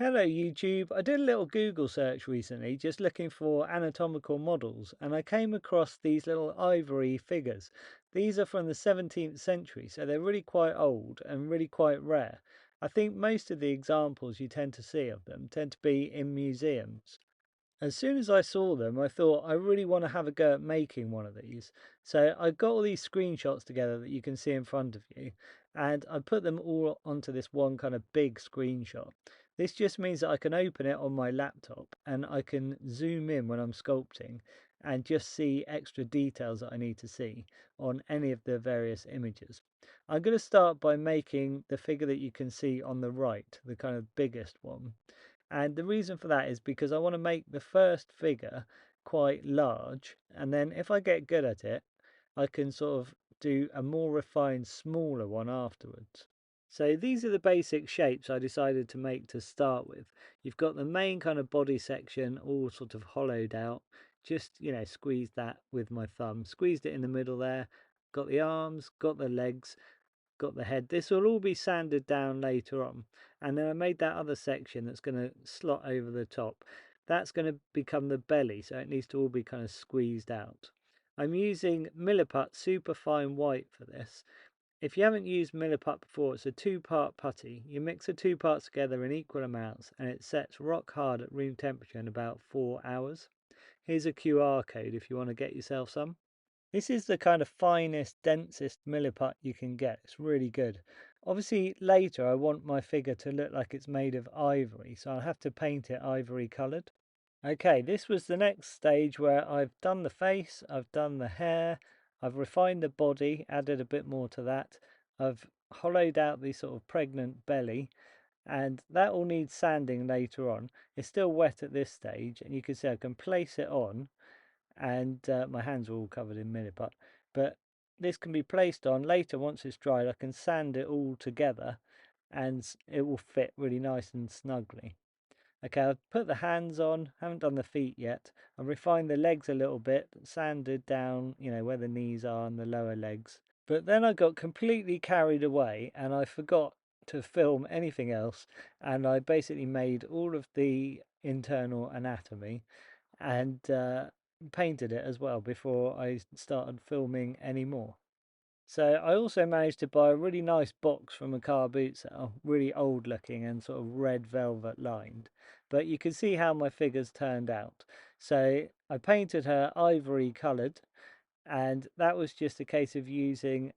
Hello YouTube. I did a little Google search recently just looking for anatomical models, and I came across these little ivory figures. These are from the 17th century, so they're really quite old and really quite rare. I think most of the examples you tend to see of them tend to be in museums. As soon as I saw them, I thought I really want to have a go at making one of these. So I got all these screenshots together that you can see in front of you, and I put them all onto this one kind of big screenshot. This just means that I can open it on my laptop and I can zoom in when I'm sculpting and just see extra details that I need to see on any of the various images. I'm going to start by making the figure that you can see on the right, the kind of biggest one. And the reason for that is because I want to make the first figure quite large, and then if I get good at it, I can sort of do a more refined, smaller one afterwards. So these are the basic shapes I decided to make to start with. You've got the main kind of body section all sort of hollowed out. Just, squeezed that with my thumb. Squeezed it in the middle there. Got the arms, got the legs, got the head. This will all be sanded down later on. And then I made that other section that's going to slot over the top. That's going to become the belly, so it needs to all be kind of squeezed out. I'm using Milliput Superfine White for this. If you haven't used Milliput before, it's a two-part putty. You mix the two parts together in equal amounts and it sets rock hard at room temperature in about 4 hours. Here's a QR code if you want to get yourself some. This is the kind of finest, densest milliput you can get. It's really good. Obviously, later I want my figure to look like it's made of ivory, so I'll have to paint it ivory coloured. Okay, this was the next stage where I've done the face, I've done the hair, I've refined the body, added a bit more to that. I've hollowed out the sort of pregnant belly, and that all needs sanding later on. It's still wet at this stage, and you can see I can place it on, and my hands are all covered in milliput, but this can be placed on later. Once it's dried, I can sand it all together and it will fit really nice and snugly. Okay, I've put the hands on, haven't done the feet yet. I've refined the legs a little bit, sanded down, where the knees are and the lower legs. But then I got completely carried away and I forgot to film anything else, and I basically made all of the internal anatomy and painted it as well before I started filming anymore. So I also managed to buy a really nice box from a car boot sale, really old looking and sort of red velvet lined. But you can see how my figures turned out. So I painted her ivory coloured, and that was just a case of using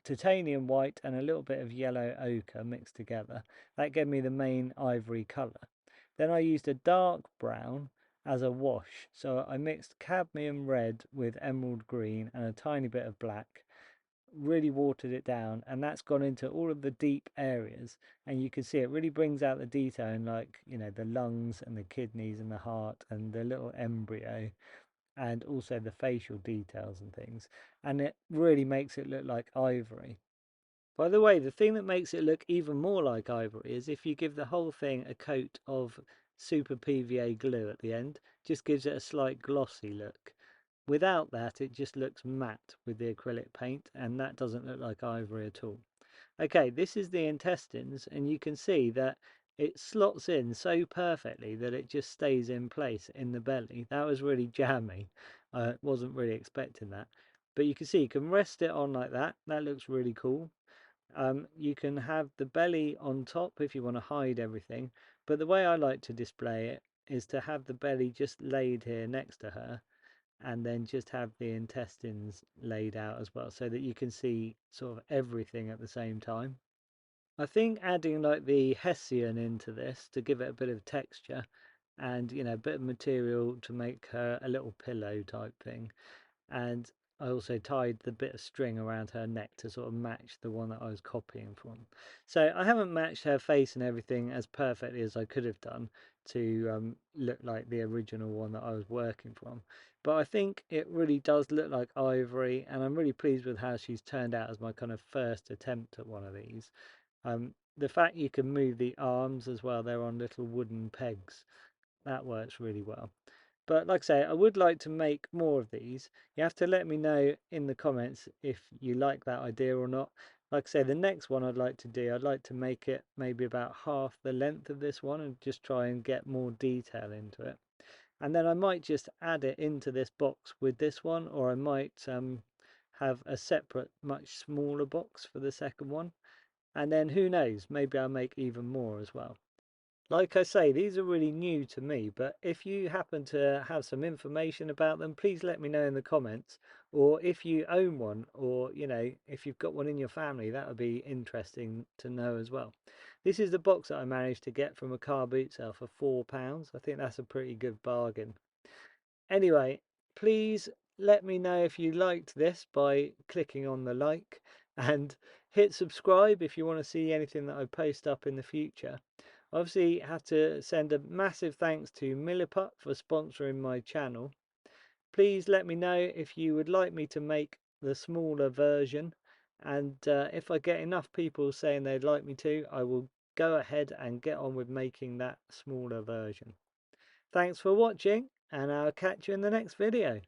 titanium white and a little bit of yellow ochre mixed together. That gave me the main ivory colour. Then I used a dark brown as a wash. So I mixed cadmium red with emerald green and a tiny bit of black, really watered it down, and that's gone into all of the deep areas, and you can see it really brings out the detail in, like, the lungs and the kidneys and the heart and the little embryo, and also the facial details and things, and it really makes it look like ivory. By the way, the thing that makes it look even more like ivory is if you give the whole thing a coat of super PVA glue at the end. Just gives it a slight glossy look. Without that, it just looks matte with the acrylic paint, and that doesn't look like ivory at all. Okay, this is the intestines, and you can see that it slots in so perfectly that it just stays in place in the belly. That was really jammy. I wasn't really expecting that. But you can see you can rest it on like that. That looks really cool. You can have the belly on top if you want to hide everything, but the way I like to display it is to have the belly just laid here next to her, and then just have the intestines laid out as well, so that you can see sort of everything at the same time. I think adding like the hessian into this to give it a bit of texture, and a bit of material to make her a little pillow type thing, and I also tied the bit of string around her neck to sort of match the one that I was copying from. So I haven't matched her face and everything as perfectly as I could have done to look like the original one that I was working from, but I think it really does look like ivory, and I'm really pleased with how she's turned out as my kind of first attempt at one of these. The fact you can move the arms as well, they're on little wooden pegs, that works really well. But like I say, I would like to make more of these. You have to let me know in the comments if you like that idea or not. Like I say, the next one I'd like to make it maybe about half the length of this one and just try and get more detail into it. And then I might just add it into this box with this one, or I might have a separate, much smaller box for the second one. And then who knows, maybe I'll make even more as well. Like I say, these are really new to me, but if you happen to have some information about them, please let me know in the comments. Or if you own one, or if you've got one in your family, that would be interesting to know as well. This is the box that I managed to get from a car boot sale for £4. I think that's a pretty good bargain. Anyway, please let me know if you liked this by clicking on the like, and hit subscribe if you want to see anything that I post up in the future. Obviously, have to send a massive thanks to Milliput for sponsoring my channel. Please let me know if you would like me to make the smaller version, and if I get enough people saying they'd like me to, I will go ahead and get on with making that smaller version. Thanks for watching, and I'll catch you in the next video.